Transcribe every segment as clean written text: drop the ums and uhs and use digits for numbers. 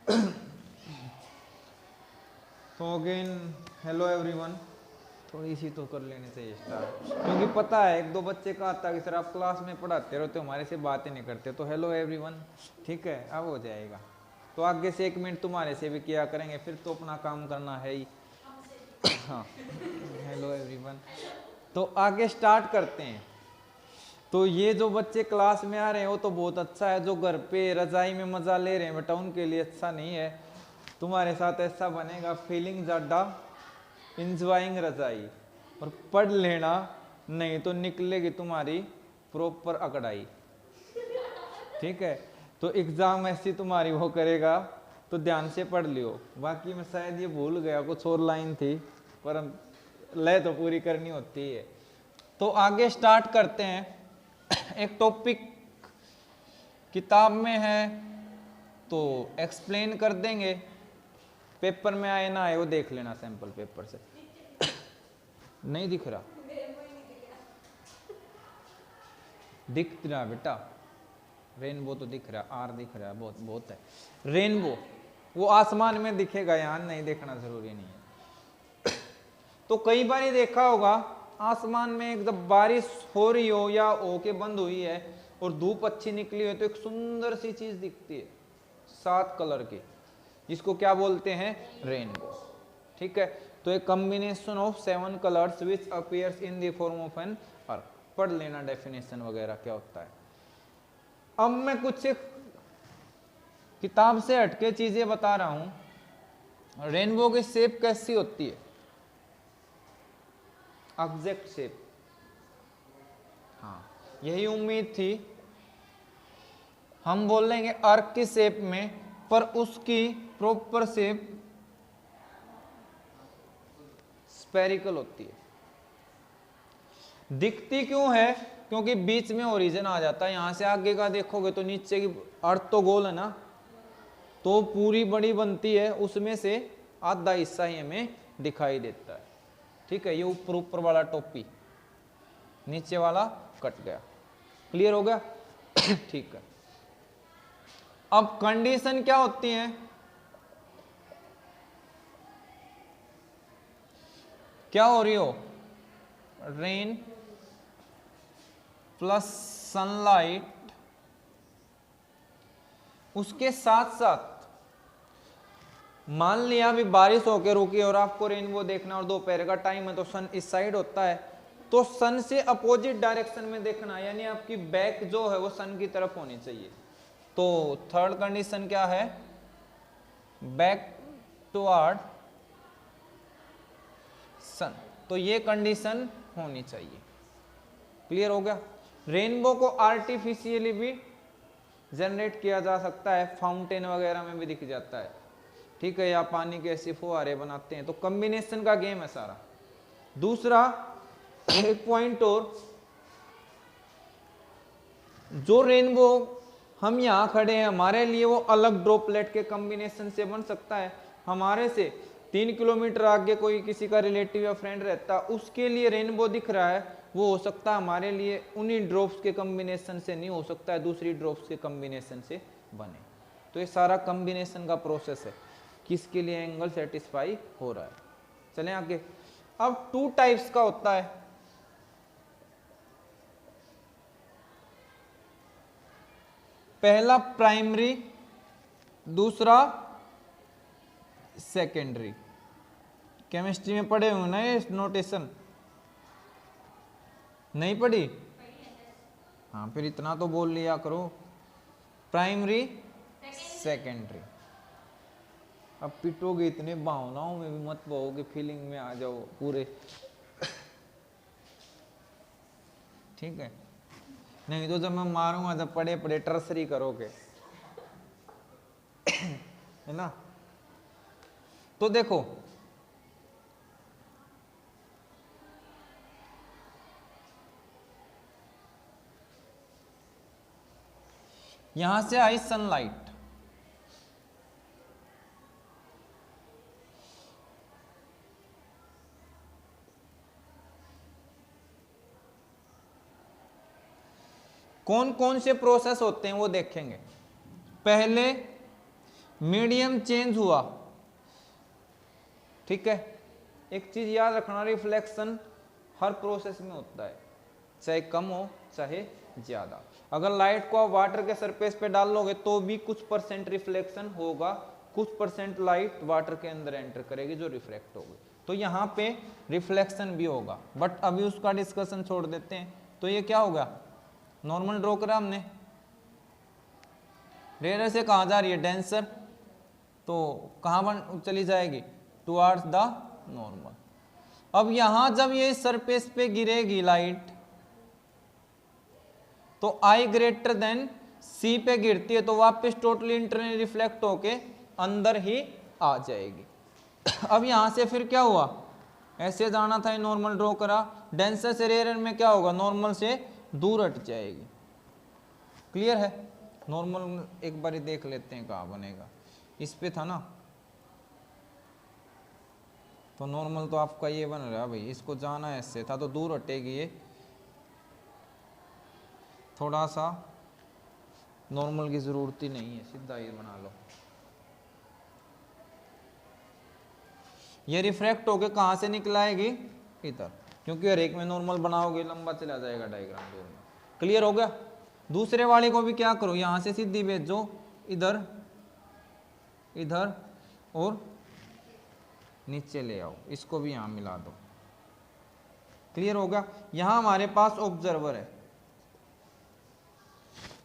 तो again hello everyone, थोड़ी सी तो कर लेने चाहिए स्टार्ट, क्योंकि पता है एक दो बच्चे का आता है कि सर आप क्लास में पढ़ाते रहते हो, हमारे से बातें नहीं करते। तो हेलो एवरीवन, ठीक है, अब हो जाएगा। तो आगे से 1 मिनट तुम्हारे से भी किया करेंगे, फिर तो अपना काम करना है ही। हाँ, हेलो एवरीवन। तो आगे स्टार्ट करते हैं। तो ये जो बच्चे क्लास में आ रहे हैं वो तो बहुत अच्छा है, जो घर पे रजाई में मजा ले रहे हैं बेटा उनके लिए अच्छा नहीं है। तुम्हारे साथ ऐसा बनेगा, फीलिंग ज्यादा इंजॉइंग रजाई, और पढ़ लेना, नहीं तो निकलेगी तुम्हारी प्रॉपर अकड़ाई। ठीक है, तो एग्जाम ऐसी तुम्हारी वो करेगा, तो ध्यान से पढ़ लियो। बाकी मैं शायद ये भूल गया, कुछ और लाइन थी, पर लय तो पूरी करनी होती है। तो आगे स्टार्ट करते हैं। एक टॉपिक किताब में है तो एक्सप्लेन कर देंगे, पेपर में आए ना आए वो देख लेना सैंपल पेपर से। नहीं दिख रहा? दिख रहा बेटा, रेनबो तो दिख रहा, आर दिख रहा, बहुत बहुत है रेनबो, वो आसमान में दिखेगा, यहाँ नहीं देखना जरूरी नहीं है। तो कई बार ही देखा होगा आसमान में एक जब बारिश हो रही हो या हो के बंद हुई है और धूप अच्छी निकली हो तो एक सुंदर सी चीज दिखती है 7 कलर की, जिसको क्या बोलते हैं? रेनबो। ठीक है, तो एक combination of 7 colours which appears in the form of an earth. पढ़ लेना डेफिनेशन वगैरह क्या होता है। अब मैं कुछ एक किताब से हटके चीजें बता रहा हूं। रेनबो की शेप कैसी होती है? Exact shape. हाँ, यही उम्मीद थी। हम बोल लेंगे अर्क की शेप में, पर उसकी प्रॉपर शेप स्फेरिकल होती है। दिखती क्यों है? क्योंकि बीच में ओरिजिन आ जाता है। यहां से आगे का देखोगे तो नीचे की अर्थ तो गोल है ना, तो पूरी बड़ी बनती है, उसमें से आधा हिस्सा ही हमें दिखाई देता है। ठीक है, ये ऊपर ऊपर वाला टोपी, नीचे वाला कट गया। क्लियर हो गया? ठीक है, अब कंडीशन क्या होती है? क्या हो रही हो? रेन प्लस सनलाइट, उसके साथ साथ मान लिया अभी बारिश होके रुकी और आपको रेनबो देखना और दोपहर का टाइम है तो सन इस साइड होता है, तो सन से अपोजिट डायरेक्शन में देखना, यानी आपकी बैक जो है वो सन की तरफ होनी चाहिए। तो थर्ड कंडीशन क्या है? बैक टुवर्ड सन, तो ये कंडीशन होनी चाहिए। क्लियर हो गया? रेनबो को आर्टिफिशियली भी जनरेट किया जा सकता है, फाउंटेन वगैरह में भी दिख जाता है। ठीक है, या पानी के ऐसे फुहारे बनाते हैं, तो कॉम्बिनेशन का गेम है सारा। दूसरा एक पॉइंट और, जो रेनबो हम यहां खड़े हैं हमारे लिए वो अलग ड्रॉपलेट के कॉम्बिनेशन से बन सकता है। हमारे से 3 किलोमीटर आगे कोई किसी का रिलेटिव या फ्रेंड रहता, उसके लिए रेनबो दिख रहा है, वो हो सकता है हमारे लिए उन्हीं ड्रॉप्स के कॉम्बिनेशन से नहीं हो सकता है, दूसरी ड्रॉप्स के कॉम्बिनेशन से बने। तो ये सारा कॉम्बिनेशन का प्रोसेस है, किसके लिए एंगल सेटिस्फाई हो रहा है। चलें आगे। अब 2 टाइप्स का होता है। पहला प्राइमरी, दूसरा सेकेंडरी। केमिस्ट्री में पढ़े होंगे ना ये नोटेशन? नहीं पढ़ी? हाँ, फिर इतना तो बोल लिया करो, प्राइमरी सेकेंडरी। अब पिटोगे इतने, भावनाओं में भी मत बहोगे, फीलिंग में आ जाओ पूरे। ठीक है, नहीं तो जब मैं मारूंगा जब पड़े पड़े टर्सरी करोगे। है ना? तो देखो, यहां से आई सनलाइट, कौन कौन से प्रोसेस होते हैं वो देखेंगे। पहले मीडियम चेंज हुआ, ठीक है। एक चीज याद रखना, रिफ्लेक्शन हर प्रोसेस में होता है, चाहे कम हो चाहे ज्यादा। अगर लाइट को आप वाटर के सरफेस पे डाल लोगे तो भी कुछ परसेंट रिफ्लेक्शन होगा, कुछ परसेंट लाइट वाटर के अंदर एंटर करेगी जो रिफ्लेक्ट होगी, तो यहाँ पे रिफ्लेक्शन भी होगा। बट अभी उसका डिस्कशन छोड़ देते हैं। तो ये क्या होगा, नॉर्मल ड्रॉ करा हमने, रेयर से कहाँ जा रही है, डेंसर, तो कहाँ चली जाएगी, टुवर्ड्स द नॉर्मल। अब यहां जब ये सरफेस पे गिरेगी लाइट, तो आई ग्रेटर देन सी पे गिरती है, तो वापस टोटली इंटरनली रिफ्लेक्ट होके अंदर ही आ जाएगी। अब यहां से फिर क्या हुआ, ऐसे जाना था, नॉर्मल ड्रॉ करा, डेंसर से रेयर में क्या होगा, नॉर्मल से दूर हट जाएगी। क्लियर है, नॉर्मल एक बार देख लेते हैं कहाँ बनेगा, इस पे था ना, तो नॉर्मल तो आपका ये बन रहा है भाई, इसको जाना ऐसे था तो दूर हटेगी ये, थोड़ा सा नॉर्मल की जरूरत ही नहीं है, सीधा ये बना लो। ये रिफ्रैक्ट होके कहाँ से निकलाएगी, इधर, क्योंकि हर एक में नॉर्मल बनाओगे लंबा चला जाएगा डायग्राम दूर में। क्लियर हो गया। दूसरे वाले को भी क्या करो, यहाँ से सीधी भेजो इधर, इधर और नीचे ले आओ, इसको भी यहाँ मिला दो। क्लियर होगा। यहाँ हमारे पास ऑब्जर्वर है,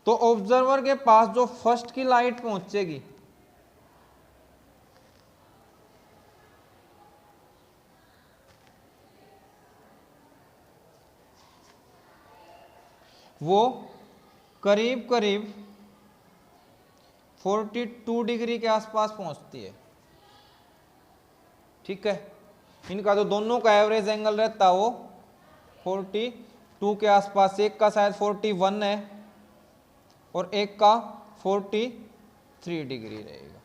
तो ऑब्जर्वर के पास जो फर्स्ट की लाइट पहुंचेगी वो करीब करीब 42 डिग्री के आसपास पहुंचती है, ठीक है। इनका जो दोनों का एवरेज एंगल रहता है वो 42 के आसपास, एक का शायद 41 है और एक का 43 डिग्री रहेगा।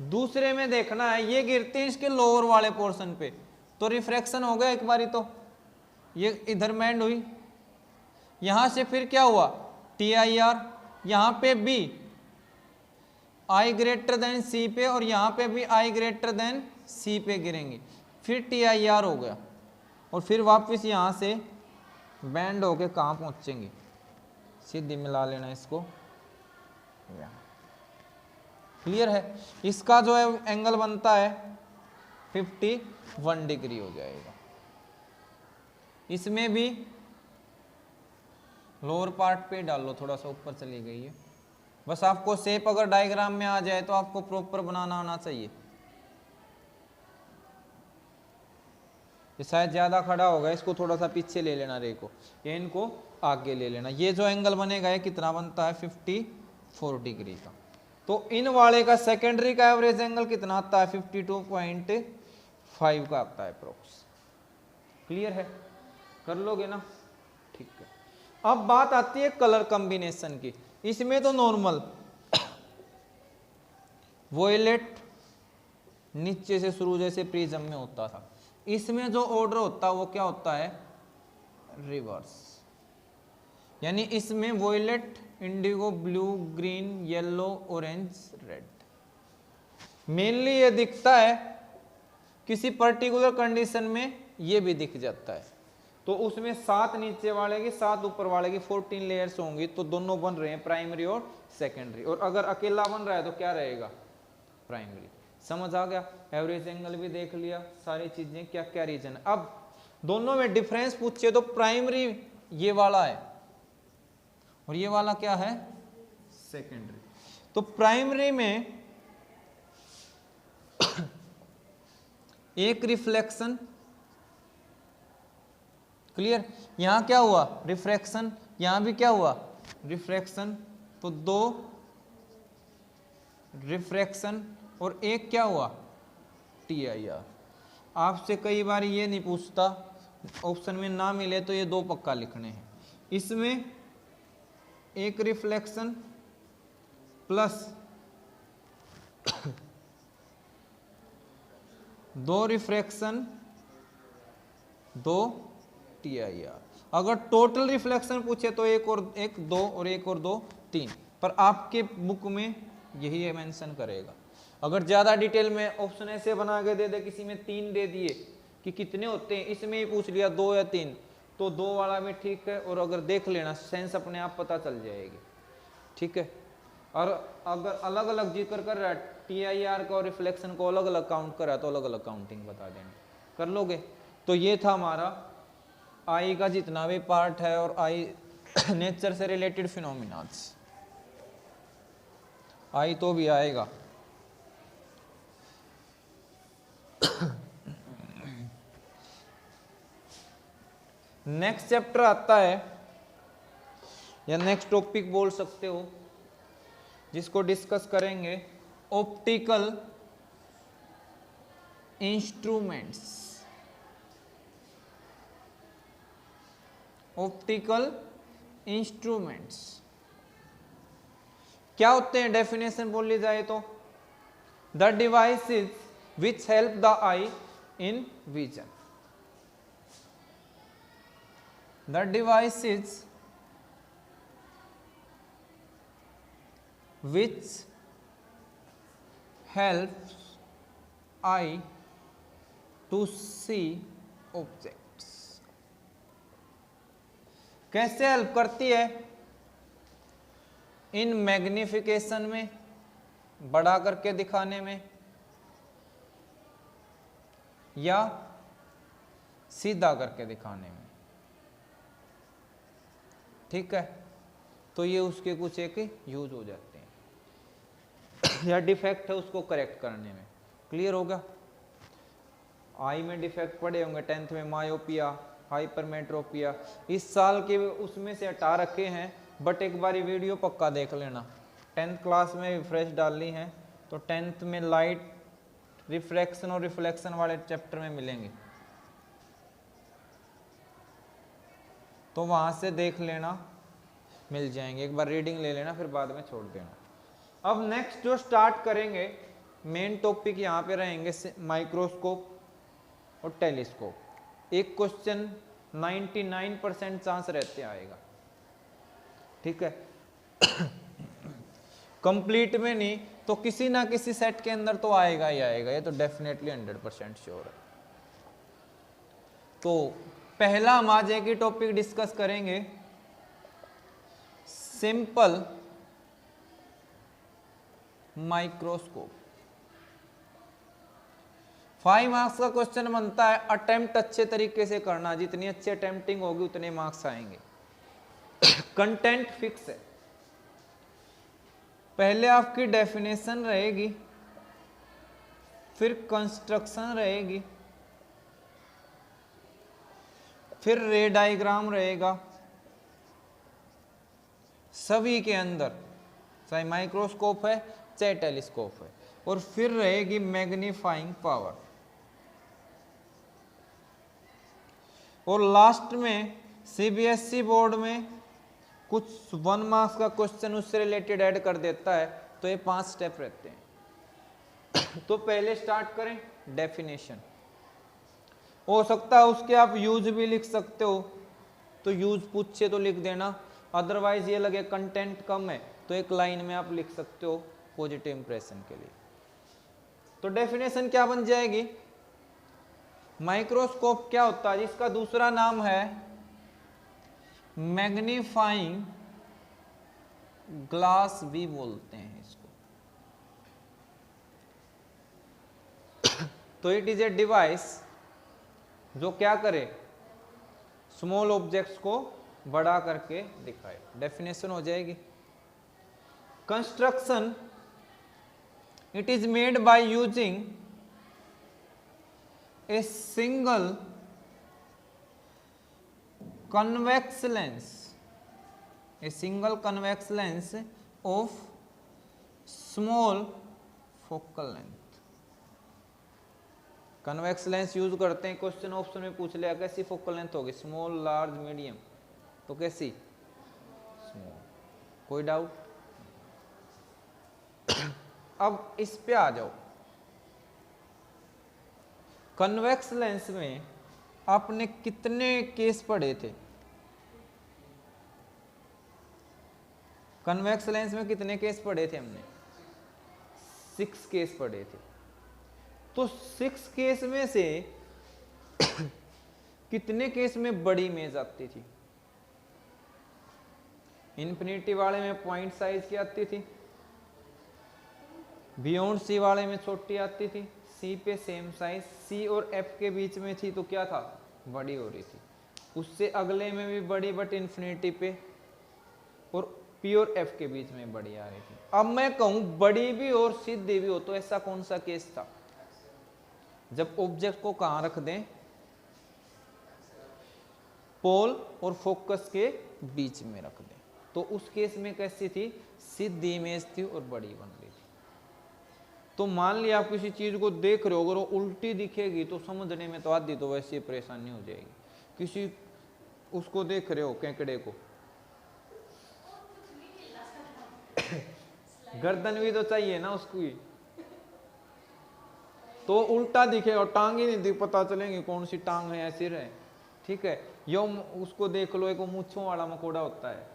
दूसरे में देखना है, ये गिरते हैं इसके लोअर वाले पोर्शन पे, तो रिफ्रैक्शन हो गया एक बारी, तो ये इधर बैंड हुई, यहां से फिर क्या हुआ, TIR, यहां पे भी I ग्रेटर देन C पे और यहां पे भी I ग्रेटर देन C पे गिरेंगे, फिर TIR हो गया, और फिर वापस यहां से बैंड होके कहाँ पहुंचेंगे, सीधी मिला लेना इसको। क्लियर है। इसका जो है एंगल बनता है 51 डिग्री हो जाएगा। इसमें भी लोअर पार्ट पे डाल लो, थोड़ा सा ऊपर चली गई है, बस आपको शेप अगर डायग्राम में आ जाए तो आपको प्रॉपर बनाना आना चाहिए। ये शायद ज्यादा खड़ा होगा, इसको थोड़ा सा पीछे ले लेना रे को, ये इनको आगे ले लेना। ये जो एंगल बनेगा ये कितना बनता है, 54 डिग्री का। तो इन वाले का सेकेंडरी का एवरेज एंगल कितना आता है, 52.5 का आता है अप्रोक्स। क्लियर है, कर लोगे ना, ठीक है। अब बात आती है कलर कॉम्बिनेशन की। इसमें तो नॉर्मल वोयलेट नीचे से शुरू जैसे प्रिज्म में होता था, इसमें जो ऑर्डर होता है वो क्या होता है, रिवर्स। यानी इसमें violet, indigo, blue, green, yellow, orange, red. Mainly ये दिखता है, किसी पर्टिकुलर कंडीशन में ये भी दिख जाता है। तो उसमें 7 नीचे वाले की 7 ऊपर वाले की 14 लेयर्स होंगी, तो दोनों बन रहे हैं प्राइमरी और सेकेंडरी। और अगर अकेला बन रहा है तो क्या रहेगा, प्राइमरी। समझ आ गया। एवरेज एंगल भी देख लिया, सारी चीजें क्या क्या रीजन। अब दोनों में डिफरेंस पूछे तो प्राइमरी ये वाला है और ये वाला क्या है, सेकेंडरी। तो प्राइमरी में एक रिफ्लेक्शन, क्लियर। यहां क्या हुआ, रिफ्रैक्शन, यहां भी क्या हुआ, रिफ्रैक्शन। तो 2 रिफ्रैक्शन और एक क्या हुआ, TIR। आपसे कई बार ये नहीं पूछता, ऑप्शन में ना मिले तो ये 2 पक्का लिखने हैं। इसमें एक रिफ्लेक्शन प्लस 2 रिफ्रैक्शन, 2 TIR। अगर टोटल रिफ्लेक्शन पूछे तो एक और एक 2 और एक और 2 3, पर आपके बुक में यही ये मेंशन करेगा। अगर ज़्यादा डिटेल में ऑप्शन ऐसे बना के दे दे, किसी में 3 दे दिए कि कितने होते हैं, इसमें ही पूछ लिया 2 या 3, तो 2 वाला भी ठीक है, और अगर देख लेना सेंस अपने आप पता चल जाएगी, ठीक है। और अगर अलग अलग जिक्र कर रहा है TIR का और रिफ्लेक्शन को अलग अलग काउंट कर रहा है तो अलग अलग काउंटिंग बता देंगे, कर लोगे। तो ये था हमारा आई का जितना भी पार्ट है और आई नेचर से रिलेटेड फिनोमिनास। आई तो भी आएगा। नेक्स्ट चैप्टर आता है, या नेक्स्ट टॉपिक बोल सकते हो, जिसको डिस्कस करेंगे ऑप्टिकल इंस्ट्रूमेंट्स। ऑप्टिकल इंस्ट्रूमेंट्स क्या होते हैं, डेफिनेशन बोल ली जाए तो the devices which help the I in vision. The devices which helps eye to see objects। कैसे हेल्प करती है? इन मैग्निफिकेशन में, बड़ा करके दिखाने में, या सीधा करके दिखाने में, ठीक है। तो ये उसके कुछ एक यूज हो जाते हैं या डिफेक्ट है उसको करेक्ट करने में। क्लियर होगा? आई में डिफेक्ट पड़े होंगे 10th में, मायोपिया, हाइपरमेट्रोपिया, इस साल के उसमें से हटा रखे हैं, बट एक बार वीडियो पक्का देख लेना। 10th क्लास में रिफ्रेश डालनी है तो 10th में लाइट, रिफ्रैक्शन और रिफ्लेक्शन वाले चैप्टर में मिलेंगे, तो वहां से देख लेना, मिल जाएंगे। एक बार रीडिंग ले लेना, फिर बाद में छोड़ देना। अब नेक्स्ट जो स्टार्ट करेंगे, मेन टॉपिक यहाँ पे रहेंगे माइक्रोस्कोप और टेलीस्कोप। एक क्वेश्चन 99% चांस रहते आएगा, ठीक है। कंप्लीट में नहीं तो किसी ना किसी सेट के अंदर तो आएगा ही आएगा, ये तो डेफिनेटली 100% श्योर है। तो पहला हम आज एक ही टॉपिक डिस्कस करेंगे, सिंपल माइक्रोस्कोप। 5 मार्क्स का क्वेश्चन बनता है, अटेम्प्ट अच्छे तरीके से करना, जितनी अच्छी अटेम्प्टिंग होगी उतने मार्क्स आएंगे। कंटेंट फिक्स है। पहले आपकी डेफिनेशन रहेगी, फिर कंस्ट्रक्शन रहेगी, फिर रे डायग्राम रहेगा सभी के अंदर, चाहे माइक्रोस्कोप है चाहे टेलीस्कोप है, और फिर रहेगी मैग्नीफाइंग पावर। और लास्ट में CBSE बोर्ड में कुछ 1 मार्क्स का क्वेश्चन उससे रिलेटेड ऐड कर देता है, तो ये 5 स्टेप रहते हैं। तो पहले स्टार्ट करें डेफिनेशन। हो सकता है उसके आप यूज भी लिख सकते हो, तो यूज पूछे तो लिख देना, अदरवाइज ये लगे कंटेंट कम है तो एक लाइन में आप लिख सकते हो पॉजिटिव इंप्रेशन के लिए। तो डेफिनेशन क्या बन जाएगी? माइक्रोस्कोप क्या होता है, जिसका दूसरा नाम है मैग्नीफाइंग ग्लास भी बोलते हैं इसको। तो इट इज ए डिवाइस जो क्या करे, स्मॉल ऑब्जेक्ट्स को बड़ा करके दिखाए। डेफिनेशन हो जाएगी। Construction, it is made by using a single convex lens, a single convex lens of small focal length। Convex lens use करते हैं, क्वेश्चन ऑप्शन में पूछ लिया कैसी फोकल लेंथ होगी, स्मॉल, लार्ज, मीडियम, तो कैसी? स्मॉल। कोई डाउट? अब इस पे आ जाओ। कन्वेक्स लेंस में आपने कितने केस पढ़े थे? कन्वेक्स लेंस में कितने केस पढ़े थे हमने? 6 केस पढ़े थे। तो 6 केस में से कितने केस में बड़ी इमेज आती थी? इन्फिनिटी वाले में पॉइंट साइज की आती थी, बियॉन्ड सी वाले में छोटी आती थी, सी पे सेम साइज, सी और एफ के बीच में थी तो क्या था? बड़ी हो रही थी। उससे अगले में भी बड़ी बट इन्फिनिटी पे, और पी और एफ के बीच में बड़ी आ रही थी। अब मैं कहूं बड़ी भी और सीधी भी हो तो ऐसा कौन सा केस था? जब ऑब्जेक्ट को कहां रख दें? पोल और फोकस के बीच में रख दें, तो उस केस में कैसी थी? सीधी इमेज थी और बड़ी बन रही थी। तो मान लिया आप किसी चीज को देख रहे हो, अगर वो उल्टी दिखेगी तो समझने में तो आधी तो वैसे परेशानी हो जाएगी। किसी उसको देख रहे हो, केकड़े को, गर्दन भी तो चाहिए ना उसको, तो उल्टा दिखेगा, टांग ही नहीं दिख, पता चलेंगे कौन सी टांग है या सिर है। ठीक है, यो उसको देख लो, एक मूंछों वाला मकोड़ा होता है।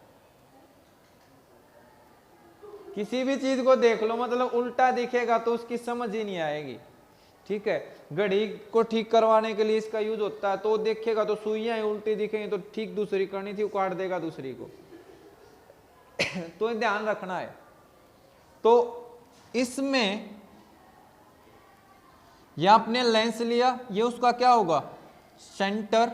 किसी भी चीज को देख लो, मतलब उल्टा दिखेगा तो उसकी समझ ही नहीं आएगी। ठीक है, घड़ी को ठीक करवाने के लिए इसका यूज होता है, तो देखेगा तो सुइयां ही उल्टी दिखेंगी, तो ठीक दूसरी करनी थी, काट देगा दूसरी को। तो ध्यान रखना है। तो इसमें ये आपने लेंस लिया, ये उसका क्या होगा? सेंटर।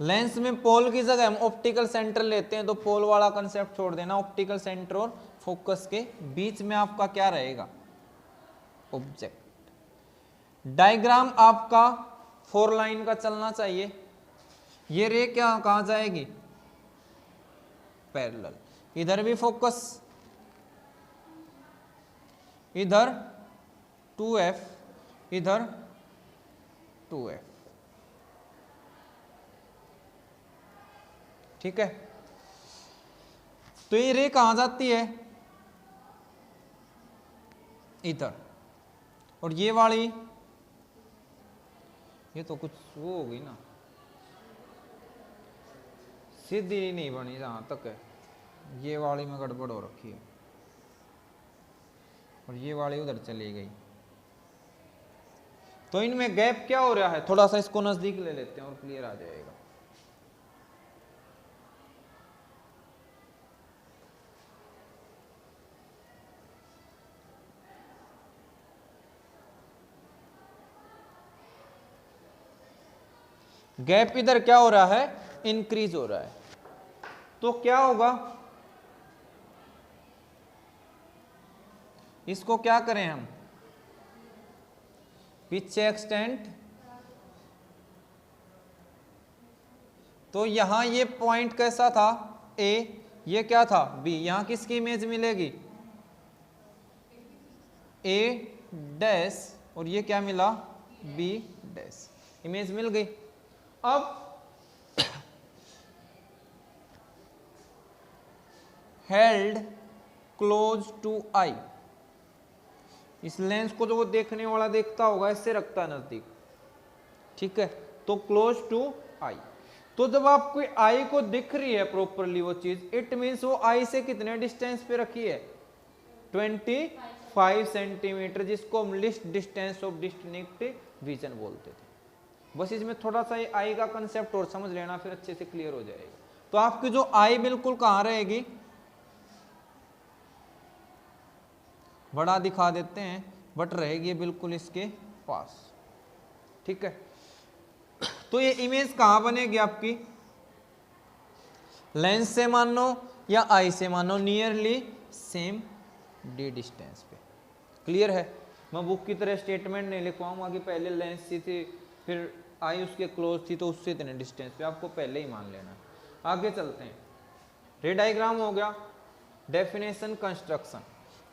लेंस में पोल की जगह हम ऑप्टिकल सेंटर लेते हैं, तो पोल वाला कंसेप्ट छोड़ देना, ऑप्टिकल सेंटर और फोकस के बीच में आपका क्या रहेगा? ऑब्जेक्ट। डायग्राम आपका 4 लाइन का चलना चाहिए। ये रे क्या कहां जाएगी? पैरेलल। इधर भी फोकस, इधर 2f, इधर 2f। ठीक है, तो ये रे कहां जाती है? इधर। और ये वाली, ये तो कुछ वो हो गई ना, सीधी नहीं बनी जहां तक है, ये वाली में गड़बड़ हो रखी है, और ये वाली उधर चली गई। तो इनमें गैप क्या हो रहा है? थोड़ा सा इसको नजदीक ले लेते हैं और क्लियर आ जाएगा। गैप इधर क्या हो रहा है? इंक्रीज हो रहा है। तो क्या होगा? इसको क्या करें हम? पीछे एक्सटेंड। तो यहां ये पॉइंट कैसा था? ए। ये क्या था? बी। यहां किसकी इमेज मिलेगी? ए डैश, और ये क्या मिला? B dash. इमेज मिल गई। अब हेल्ड क्लोज टू आई, इस लेंस को जो वो देखने वाला देखता होगा, इससे रखता है नजदीक। ठीक है, तो क्लोज टू आई। तो जब आपको आई को दिख रही है प्रॉपरली वो चीज, इट मीन्स वो आई से कितने डिस्टेंस पे रखी है? 25 सेंटीमीटर, जिसको हम list distance of distinct vision बोलते थे। बस इसमें थोड़ा सा आई का कंसेप्ट और समझ लेना, फिर अच्छे से क्लियर हो जाएगा। तो आपकी जो आई बिल्कुल कहां रहेगी? बड़ा दिखा देते हैं, बट रहेगी बिल्कुल इसके पास। ठीक है, तो ये इमेज कहां बनेगी आपकी? लेंस से मानो या आई से मानो, नियरली सेम डी डिस्टेंस पे। क्लियर है? मैं बुक की तरह स्टेटमेंट नहीं लिखवाऊंगा कि पहले लेंस सी थी फिर आई उसके क्लोज थी तो उससे इतने डिस्टेंस पे, आपको पहले ही मान लेना। आगे चलते हैं। रे डायग्राम हो गया, डेफिनेशन, कंस्ट्रक्शन।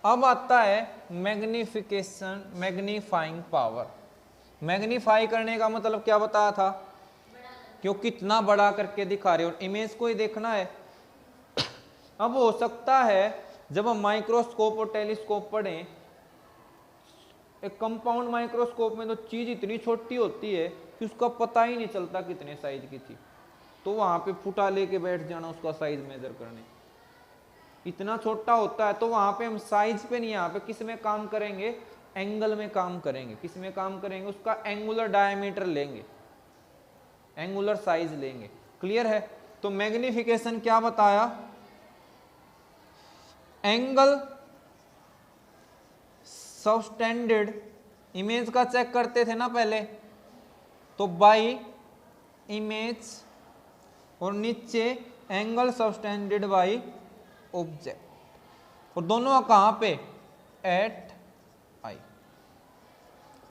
अब आता है मैग्निफिकेशन, मैग्नीफाइंग पावर। मैग्नीफाई करने का मतलब क्या बताया था? क्यों कितना बड़ा करके दिखा रहे हो, इमेज को ही देखना है। अब हो सकता है जब हम माइक्रोस्कोप और टेलीस्कोप पढ़ें, एक कंपाउंड माइक्रोस्कोप में तो चीज इतनी छोटी होती है कि उसका पता ही नहीं चलता कितने साइज की थी, तो वहां पे फुटा लेके बैठ जाना उसका साइज मेजर करने। इतना छोटा होता है तो वहां पे हम साइज पे नहीं, यहाँ पे किस में काम करेंगे, एंगल में काम करेंगे। किस में काम करेंगे, उसका एंगुलर डायमीटर लेंगे, एंगुलर साइज लेंगे। क्लियर है। तो मैग्निफिकेशन क्या बताया, एंगल सबटेंडेड, इमेज का चेक करते थे ना पहले, तो बाई इमेज, और नीचे एंगल सबटेंडेड बाई ऑब्जेक्ट, और दोनों कहां पे, एट आई।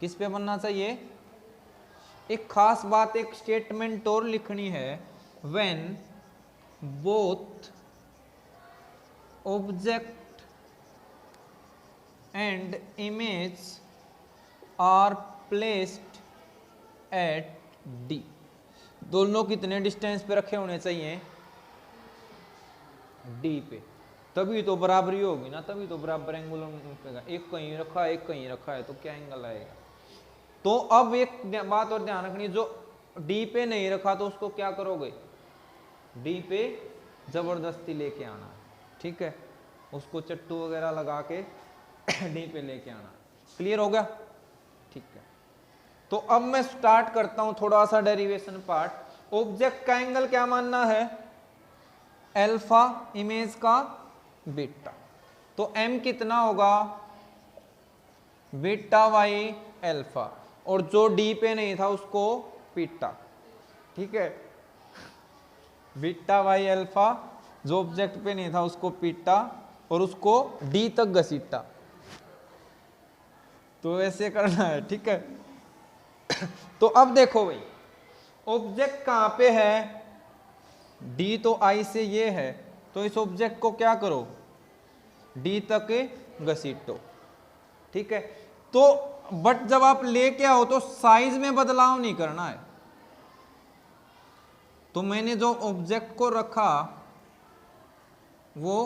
किस पे बनना चाहिए, एक खास बात, एक स्टेटमेंट और लिखनी है, when both object and image are placed at D. दोनों कितने डिस्टेंस पे रखे होने चाहिए, डी पे, तभी तो बराबरी होगी ना, तभी तो बराबर एंगुलर में। एक कहीं रखा है, एक कहीं रखा है, तो क्या एंगल आएगा। तो अब एक बात और ध्यान रखनी, जो डी पे नहीं रखा तो उसको क्या करोगे, डी पे जबरदस्ती लेके आना, ठीक है, उसको चट्टू वगैरह लगा के डी पे लेके आना। क्लियर हो गया, ठीक है। तो अब मैं स्टार्ट करता हूं थोड़ा सा डेरिवेशन पार्ट। ऑब्जेक्ट का एंगल क्या मानना है, अल्फा, इमेज का बीटा। तो m कितना होगा, बीटा वाई अल्फा, और जो डी पे नहीं था उसको बीटा, ठीक है, बीटा वाई अल्फा, जो ऑब्जेक्ट पे नहीं था उसको बीटा, और उसको डी तक घसीटा। तो ऐसे करना है, ठीक है। तो अब देखो भाई, ऑब्जेक्ट कहां पे है, डी तो आई से ये है, तो इस ऑब्जेक्ट को क्या करो, डी तक घसीटो, ठीक है। तो बट जब आप लेके आओ तो साइज में बदलाव नहीं करना है। तो मैंने जो ऑब्जेक्ट को रखा वो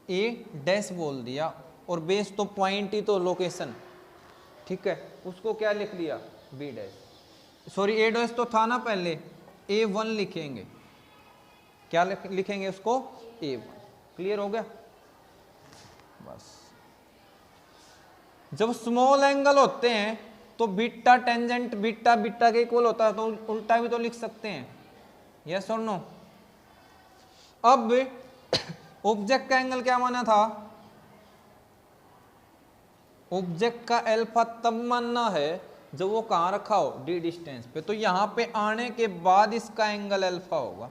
ए डैश बोल दिया, और बेस तो पॉइंट ही तो लोकेशन, ठीक है, उसको क्या लिख लिया, बी डैश, सॉरी ए डैश तो था ना पहले, A1 लिखेंगे, क्या लिखेंगे उसको, A1। क्लियर हो गया। बस जब स्मॉल एंगल होते हैं तो बीटा टेंजेंट बीटा बीटा के इक्वल होता है, तो उल्टा भी तो लिख सकते हैं, यस और नो। अब ऑब्जेक्ट का एंगल क्या माना था, ऑब्जेक्ट का अल्फा तब मानना है जब वो कहां रखा हो, डी डिस्टेंस पे। तो यहां पे आने के बाद इसका एंगल अल्फा होगा,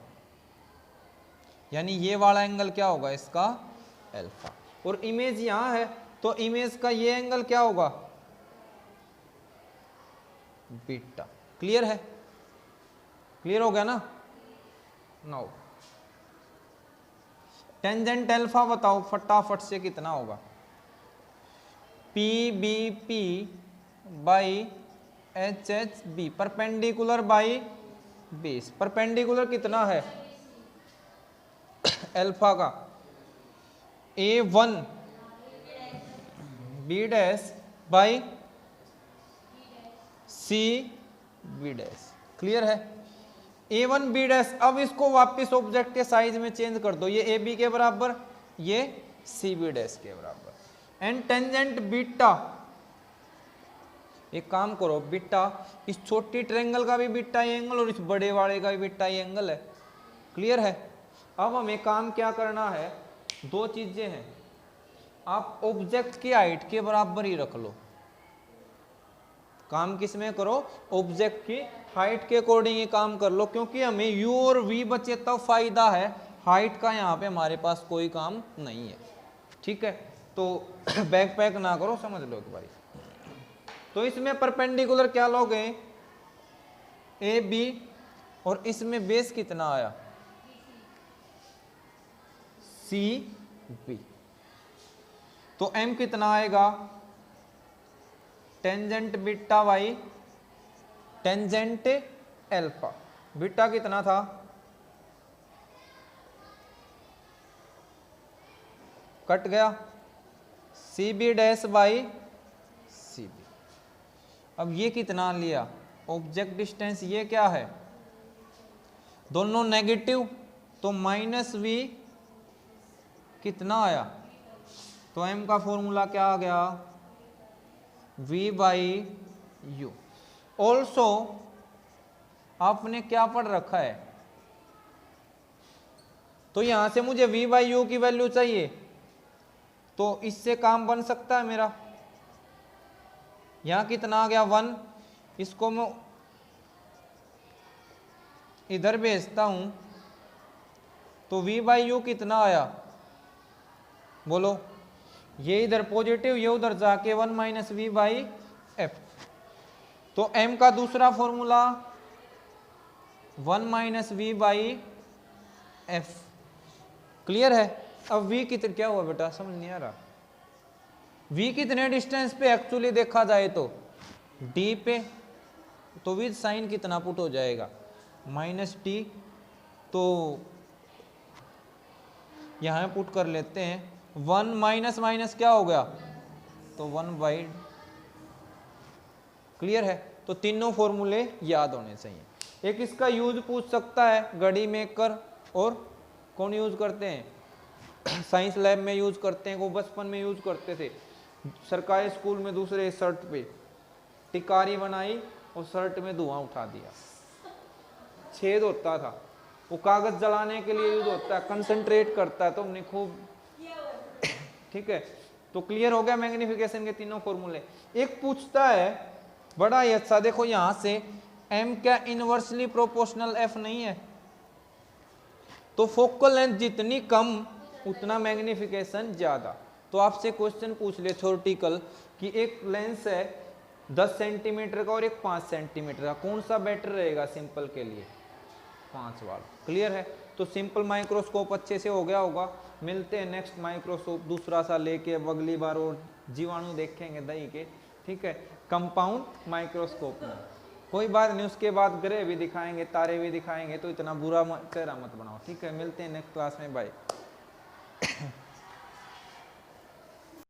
यानी ये वाला एंगल क्या होगा, इसका अल्फा। और इमेज यहां है तो इमेज का ये एंगल क्या होगा, बीटा। क्लियर है, क्लियर हो गया ना। नाउ टेंजेंट अल्फा बताओ फटाफट से कितना होगा, P B P by H H B, perpendicular by base. Perpendicular कितना है अल्फा का, A1 B dash by C B dash. Clear है, A1 बी डैश। अब इसको वापस ऑब्जेक्ट के साइज में चेंज कर दो, ये ए बी के बराबर, ये सी बी डैश के बराबर। एंड टेंजेंट बीटा, एक काम करो, बीटा इस छोटी ट्रायंगल का भी बीटा ये एंगल, और इस बड़े वाले का भी बीटा ये एंगल है। क्लियर है। अब हमें काम क्या करना है, दो चीजें हैं, आप ऑब्जेक्ट की हाइट के बराबर ही रख लो। काम किस में करो, ऑब्जेक्ट की हाइट के अकॉर्डिंग ही काम कर लो, क्योंकि हमें u और v बचे तब फायदा है, हाइट का यहाँ पे हमारे पास कोई काम नहीं है, ठीक है। तो बैक पैक ना करो, समझ लो एक बारी। तो इसमें परपेंडिकुलर क्या लोगे, ए बी, और इसमें बेस कितना आया, सी बी। तो m कितना आएगा, tangent beta by tangent alpha. Beta कितना था, कट गया, C B dash by C B. अब ये कितना लिया, ऑब्जेक्ट डिस्टेंस ये क्या है, दोनों नेगेटिव, तो माइनस वी कितना आया, तो m का फॉर्मूला क्या आ गया, v बाई यू। ऑल्सो आपने क्या पढ़ रखा है, तो यहां से मुझे v बाई यू की वैल्यू चाहिए, तो इससे काम बन सकता है मेरा। यहां कितना आ गया 1, इसको मैं इधर भेजता हूं, तो v बाई यू कितना आया, बोलो, ये इधर पॉजिटिव, ये उधर जाके 1 माइनस वी बाई एफ। तो m का दूसरा formula 1 minus v by f. Clear है। अब v कितने, क्या हुआ बेटा, समझ नहीं आ रहा, v कितने डिस्टेंस पे एक्चुअली देखा जाए तो d पे, तो विद साइन कितना पुट हो जाएगा, माइनस टी। तो यहां पुट कर लेते हैं 1 माइनस माइनस क्या हो गया, तो 1 बाई। क्लियर है। तो तीनों फॉर्मूले याद होने चाहिए। एक इसका यूज पूछ सकता है, घड़ी मेकर, और कौन यूज करते हैं, साइंस लैब में यूज करते हैं, वो बचपन में यूज करते थे। सरकारी स्कूल में दूसरे शर्ट पे टिकारी बनाई और शर्ट में धुआं उठा दिया, छेद होता था, वो कागज जलाने के लिए यूज होता है, कंसंट्रेट करता है, तो हमने खूब, ठीक है। तो क्लियर हो गया मैग्निफिकेशन के तीनों फॉर्मूले। एक पूछता है बड़ा ही अच्छा, देखो यहां से m क्या इनवर्सली प्रोपोर्शनल f नहीं है, तो फोकल लेंथ जितनी कम उतना मैग्निफिकेशन ज्यादा। तो आपसे क्वेश्चन पूछ ले थ्योरेटिकल कि एक लेंस है 10 सेंटीमीटर का और एक 5 सेंटीमीटर का, कौन सा बेटर रहेगा सिंपल के लिए, 5 वाला। क्लियर है। तो सिंपल माइक्रोस्कोप अच्छे से हो गया होगा। मिलते हैं नेक्स्ट माइक्रोस्कोप दूसरा सा लेके, अब अगली बार और जीवाणु देखेंगे दही के, ठीक है, कंपाउंड माइक्रोस्कोप में। कोई बात नहीं, उसके बाद ग्रह भी दिखाएंगे, तारे भी दिखाएंगे, तो इतना बुरा चेहरा मत बनाओ, ठीक है। मिलते हैं नेक्स्ट क्लास में, बाय।